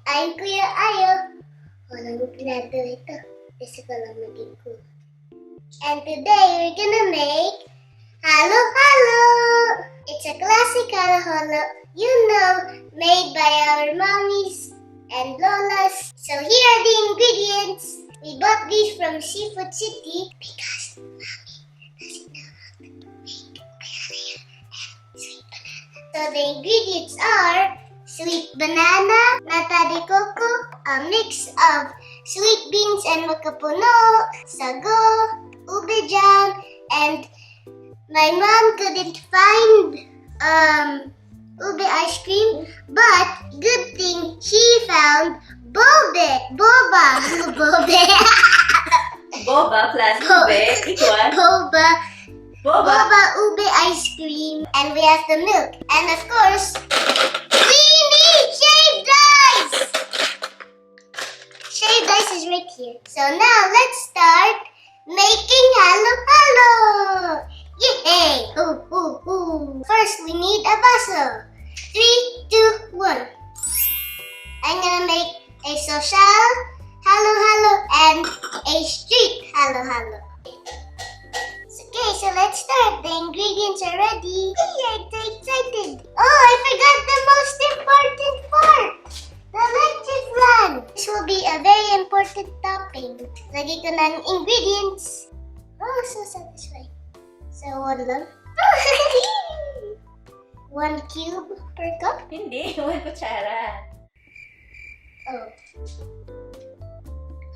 I'm Kuya Ayo. Walang plato ito. Kasi ko lang maging cool. And today we're gonna make halo halo. It's a classic halo halo, made by our mommies and lolas. So here are the ingredients. We bought these from Seafood City because mommy doesn't know how to make banana and sweet banana. So the ingredients are sweet banana, nata de coco, a mix of sweet beans and makapuno, sago, ube jam, and my mom couldn't find ube ice cream, but good thing she found boba. Boba plus ube equal Boba ube ice cream, and we have the milk, and of course we need shaved ice. Shaved ice is right here. So now let's start making halo halo. Yay! Ooh, ooh, ooh. First we need a baso. 3, 2, 1. I'm gonna make a social halo halo and a street halo halo. Okay, so let's start. The ingredients are ready. Yay, I'm so excited. Oh, I forgot the most important part. The leche flan. This will be a very important topping. Lagi ko ng ingredients. Oh, so satisfying. So, one lang. 1 cube per cup? Hindi, 1 kutsara. Oh.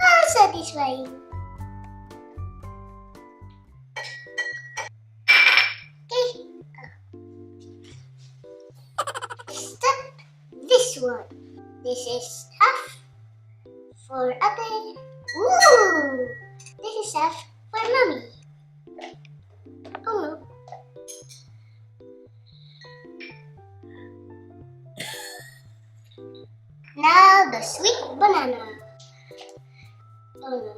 How satisfying. Okay. Step this one. This is half for ate. Ooh! This is half for mommy. Oh no. Now the sweet banana. Oh no.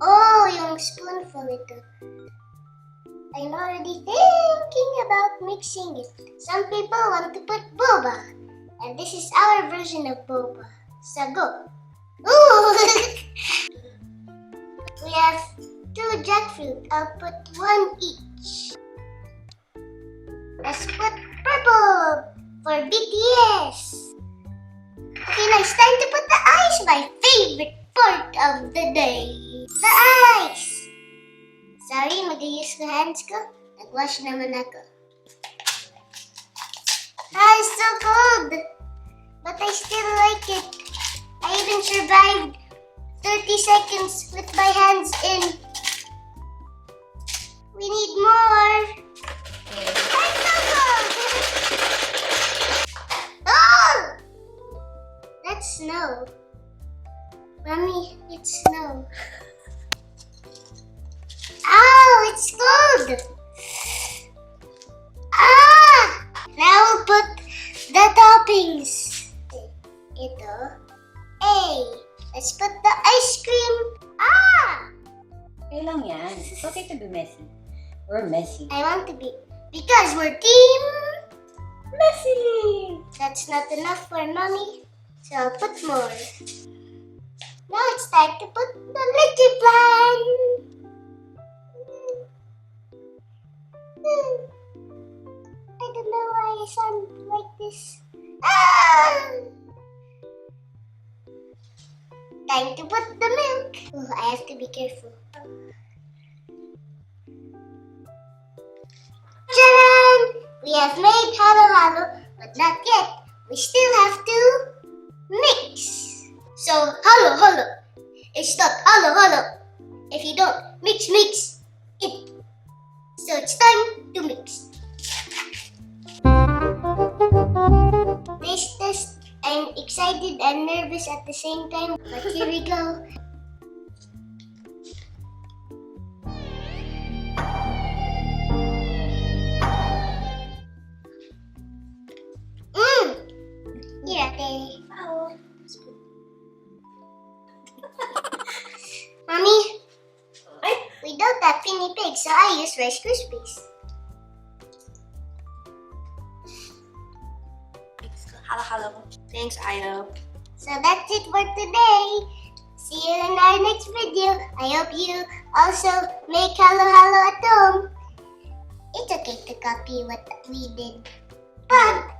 Oh, yung spoonful ito. I'm already thinking about mixing it. Some people want to put boba. And this is our version of boba. Sago. Ooh! We have 2 jackfruit. I'll put 1 each. Let's put purple for BTS. Okay, now it's time to put the ice, my favorite part of the day. The ice! Sorry, mag-use ko hands ko. Nag-wash naman ako. Ah, it's so cold! But I still like it. I even survived 30 seconds with my hands in. We need more. I'm so cold! Oh! That's snow. Mommy, it's snow. Ow, it's cold. Ah! Now we'll put the toppings. Ito. Hey, let's put the ice cream. Ah! Okay lang yan. It's okay to be messy. We're messy. I want to be, because we're team Messy! That's not enough for mommy, so I'll put more. Now it's time to put the leche flan. I don't know why I sound like this. Ah! Time to put the milk. Oh, I have to be careful. Tcharam! We have made halo halo, but not yet. We still have to mix. So, halo halo. It's not halo halo if you don't mix it. So it's time to mix. Taste test. I'm excited and nervous at the same time, but here we go. Here, ate. Oh. Mommy, we don't have guinea pigs, so I use Rice Krispies. Mix ka. halo-halo. Thanks, Ayo. So that's it for today. See you in our next video. I hope you also make halo-halo at home. It's okay to copy what we did. But